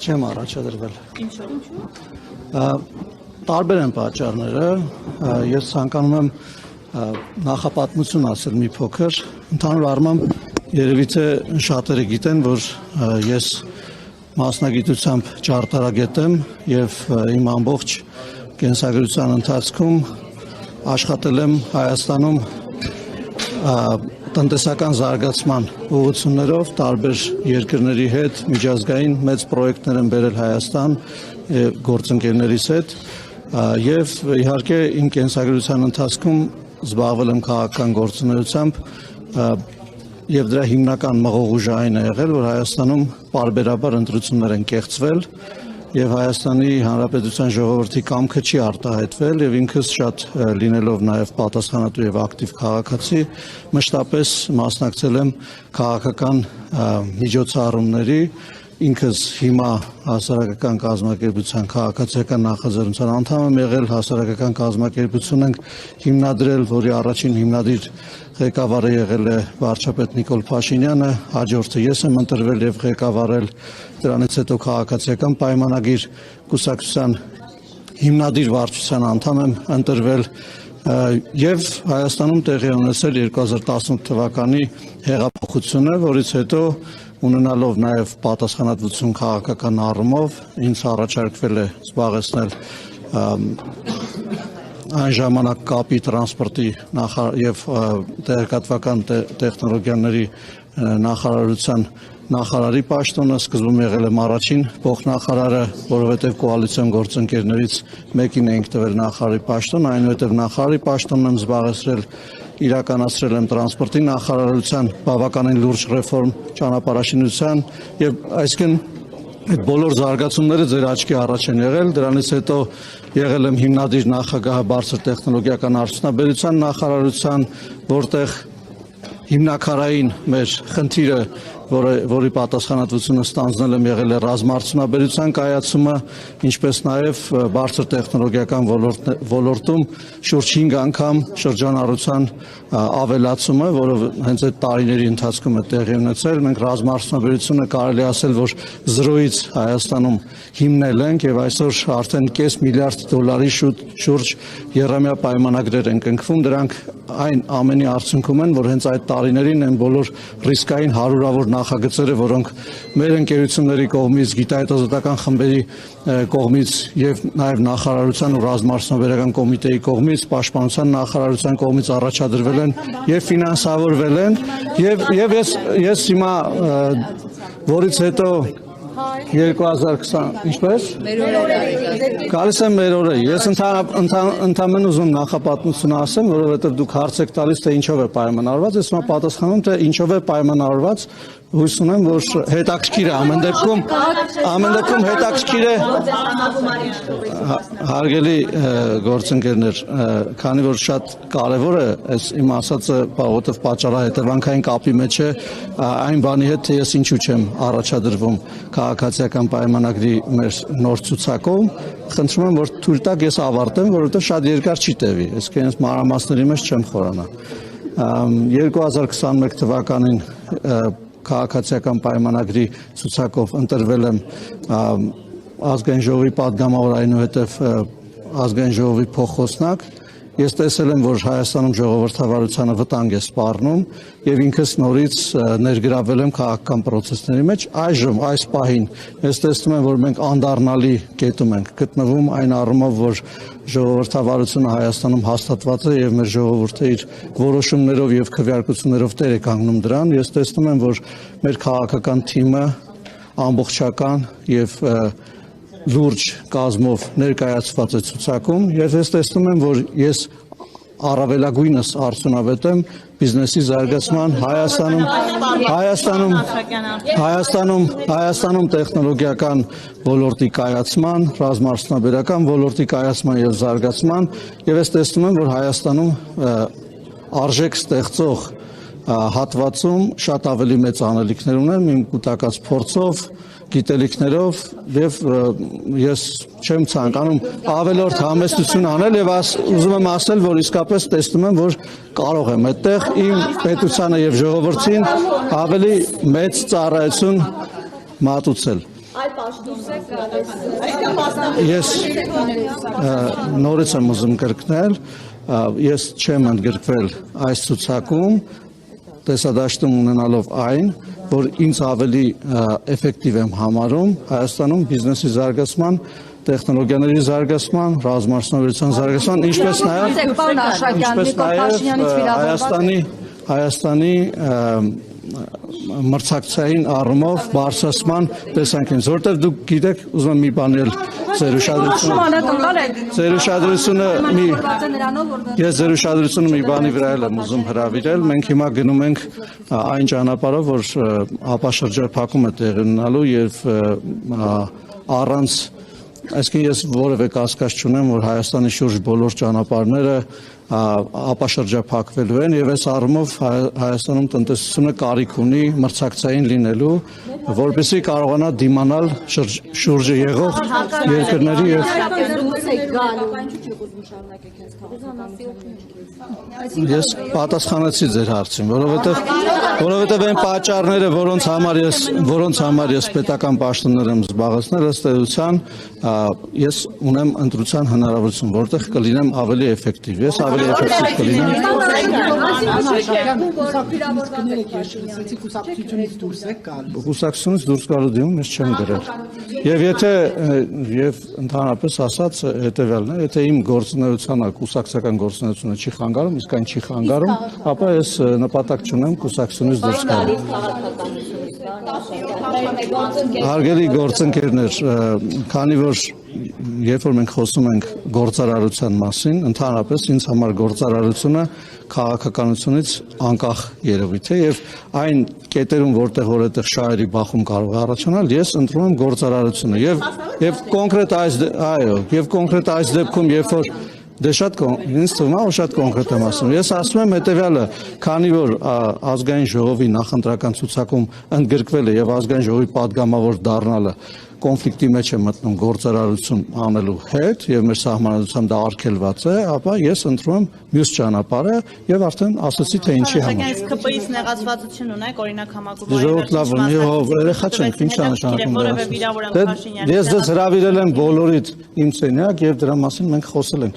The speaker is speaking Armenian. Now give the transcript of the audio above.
Չեմ առաջադրվել։ Տարբեր են պատճառները, ես ցանկանում եմ նախապատմություն ասել մի փոքր, ընդհանուր առմամբ երևի թե շատերը գիտեն, որ ես մասնագիտությամբ ճարտարագետ եմ եւ իմ ամբողջ կենսագրության ընթացքում աշխատել եմ Հայաստանում տնտեսական զարգացման ուղղություններով տարբեր երկրների հետ միջազգային մեծ պրոյեկտներ են բերել Հայաստան գործընկերներիս հետ եւ իհարկե իմ կենսագրության ընթացքում զբաղվել եմ քաղաքական գործունեությամբ եւ դրա հիմնական մղողուժը այն է եղել, որ Հայաստանում պարբերաբար ընտրություններ են կեղծվել եւ Հայաստանի Հանրապետության ժողովրդի կամքը չի արտահայտվել եւ ինքս շատ լինելով նաեւ պատասխանատու եւ ակտիվ քաղաքացի մշտապես մասնակցել եմ քաղաքական միջոցառումների ինքս հիմա հասարակական կազմակերպության քաղաքացիական նախաձեռնության անդամ եմ եղել հասարակական կազմակերպություն ենք հիմնադրել, որի առաջին հիմնադիր ղեկավարը եղել է վարչապետ Նիկոլ Փաշինյանը, հաջորդը ես եմ ընտրվել եւ ղեկավարել, դրանից հետո քաղաքացիական պայմանագիր կուսակցության հիմնադիր վարչության անդամ եմ ընտրվել եւ Հայաստանում տեղի ունեցել 2018 թվականի հեղափոխությունը, որից հետո ունենալով նաև պատասխանատվություն քաղաքական առումով ինձ առաջարկվել է զբաղեցնել այն ժամանակ կապի տրանսպորտի եւ տեղեկատվական տեխնոլոգիաների նախարարության նախարարի պաշտոնը, սկզբում եղել եմ առաջին փոխնախարարը, որովհետև կոալիցիոն գործընկերներից մեկին էինք տվել նախարարի պաշտոն, այնուհետև նախարարի պաշտոնն եմ զբաղեցրել, իրականացրել եմ տրանսպորտի նախարարության բավականին լուրջ ռեֆորմ ճանապարհաշինության եւ այսինքն այդ բոլոր զարգացումները ձեր աչքի առաջ են եղել, դրանից հետո եղել եմ հիմնադիր նախագահ բարձր տեխնոլոգիական արդյունաբերության նախարարության, որտեղ հիմնակարային մեր խնդիրը, որի պատասխանատվությունը ստանձնել եմ եղել է ռազմարդյունաբերության կայացումը, ինչպես նաև բարձր տեխնոլոգիական ոլորտում շուրջ 5 անգամ շրջանառության ավելացումը, որը հենց այդ տարիների ընթացքում է տեղի ունեցել, մենք ռազմարդյունաբերությունը կարելի ասել, որ 0-ից Հայաստանում հիմնել ենք եւ այսօր արդեն կես միլիարդ դոլարի շուրջ եռամյա պայմանագրեր են կնքվում, դրանք այն ամենի արդյունքում են, որ հենց այդ տարիներին են բոլոր ռիսկային հարյուրավոր նախագծերը, որոնք մեր ընկերությունների կողմից, գիտահետազոտական խմբերի կողմից եւ նաեւ նախարարության ու ռազմարդյունաբերական կոմիտեի կողմից, պաշտպանության նախարարության կողմից առաջադրվել են եւ ֆինանսավորվել են եւ ես հիմա որից հետո 2020 ինչպես գալիս եմ մեր օրը ես ընդհանրապես ուզում նախապատմություն ասեմ, որովհետև դուք հարց եք տալիս թե ինչով է պայմանավորված, ես հիմա պատասխանում թե ինչով է պայմանավորված, հույս ունեմ, որ հետաքրքիր է ամեն դեպքում հետաքրքիր է հարգելի գործընկերներ, քանի որ շատ կարևոր է այս իմ ասածը, որովհետև պատճառահետևանքային կապի մեջ է այն բանի հետ, թե ես ինչու չեմ առաջադրվում քաղաքացիական պայմանագրի մեր նոր ցուցակում, խնդրում եմ, որ թույլ տաք ես ավարտեմ, որովհետև շատ երկար չի տևի, իսկ այս մանրամասների մեջ չեմ խորանա։ 2021 թվականին քաղաքացիական պայմանագրի ցուցակով ընտրվել եմ ազգային ժողովի падգամավոր, այնուհետև ազգային ժողովի փոխխոսնակ։ Ես տեսել եմ, որ Հայաստանում ժողովրդավարությանը վտանգ է սպառնում եւ ինքս նորից ներգրավել եմ քաղաքական process-ների մեջ։ Այժմ այս պահին ես տեսնում եմ, որ մենք անդառնալի կետում ենք գտնվում այն առումով, որ ժողովրդավարությունը Հայաստանում հաստատված է եւ մեր ժողովուրդը իր որոշումներով եւ քվեարկություններով տեր է կանգնում դրան։ Ես տեսնում եմ, որ մեր քաղաքական թիմը ամբողջական եւ լուրջ կազմով ներկայացված է ցուցակում եւ ես տեսնում եմ, որ ես առավելագույնս արդյունավետ եմ բիզնեսի զարգացման Հայաստանում տեխնոլոգիական ոլորտի կայացման, ռազմարդյունաբերական ոլորտի կայացման եւ զարգացման եւ ես տեսնում եմ, որ Հայաստանում արժեք ստեղծող հատվածում շատ ավելի մեծ անելիքներ ունեմ իմ կուտակած փորձով, գիտելիքներով եւ ես չեմ ցանկանում ավելորդ համեստություն անել եւ ուզում եմ ասել, որ իսկապես տեսնում եմ, որ կարող եմ այդտեղ իմ պետությանը եւ ժողովրդին ավելի մեծ ծառայություն մատուցել։ Ես նորից եմ ուզում կրկնել, ես չեմ ընդգրկվել այս ցուցակում, տեսադաշտում ունենալով այն, որ ինձ ավելի էֆեկտիվ եմ համարում Հայաստանում բիզնեսի զարգացման, տեխնոլոգիաների զարգացման, ռազմարդյունաբերության զարգացման, ինչպես նաև Հայաստանի մրցակցային առումով բարձրացման տեսանկյունից, որտեղ դուք գիտեք, ուզում եմ մի բան էլ ձեր ուշադրությունը մի բանի վրա եմ ուզում հրավիրել, մենք հիմա գնում ենք այն ճանապարհով, որ ապաշրջափակում է տեղի ունենալու եւ առանց այսինքն ես որևէ կասկած չունեմ, որ Հայաստանի շուրջ բոլոր ճանապարհները ապաշրջափակվելու են եւ այս առումով Հայաստանում տնտեսությունը կարիք ունի մրցակցային լինելու, որպեսզի կարողանա դիմանալ շուրջը եղող երկրների եւ ես պատասխանեցի ձեր հարցին, որովհետեւ այն պատճառները, որոնց համար ես պետական պաշտոններ եմ զբաղեցնել, ըստ էության ես ունեմ ընտրության հնարավորություն, որտեղ կլինեմ ավելի էֆեկտիվ։ Ես ավելի էֆեկտիվ կլինեմ։ Կուսակցությունից դուրս գալու դիմում ես չեմ գրել։ Եվ ընդհանրապես ասած հետևյալն է, եթե իմ գործունեությանը կուսակցական գործունեությունը չի խանգարում, իսկ այն չի խանգարում, ապա ես նպատակ չունեմ կուսակցությունից դուրս գալ։ Հարգելի գործընկերներ, քանի որ երբ որ մենք խոսում ենք գործարարության մասին, ընդհանրապես ինձ համար գործարարությունը քաղաքականությունից անկախ երևույթ է եւ այն կետերում, որտեղ շահերի բախում կարող է առաջանալ, ես ընտրում եմ գործարարությունը եւ կոնկրետ այս դեպքում, երբ որ ինձ թվում է, որ շատ կոնկրետ եմ ասում։ Ես ասում եմ հետեւյալը, քանի որ ազգային ժողովի նախընտրական ցուցակում ընդգրկվել է եւ ազգային ժողովի падգամավոր դառնալը կոնֆլիկտի մեջ է մտնում գործարարություն անելու հետ եւ մեր սահմանադրությամբ դա արգելված է, ապա ես ընտրում եմ մյուս ճանապարհը եւ արդեն ասացի թե ինչի համար։ Բայց ԿՊ-ից նեղացվածություն ունեք, օրինակ համակարգի երեխա չենք, ինչ է նշանակում։ Ես ձեզ հրավիրել եմ բոլորիդ իմ սենյակ եւ դրա մասին մենք խոսել ենք։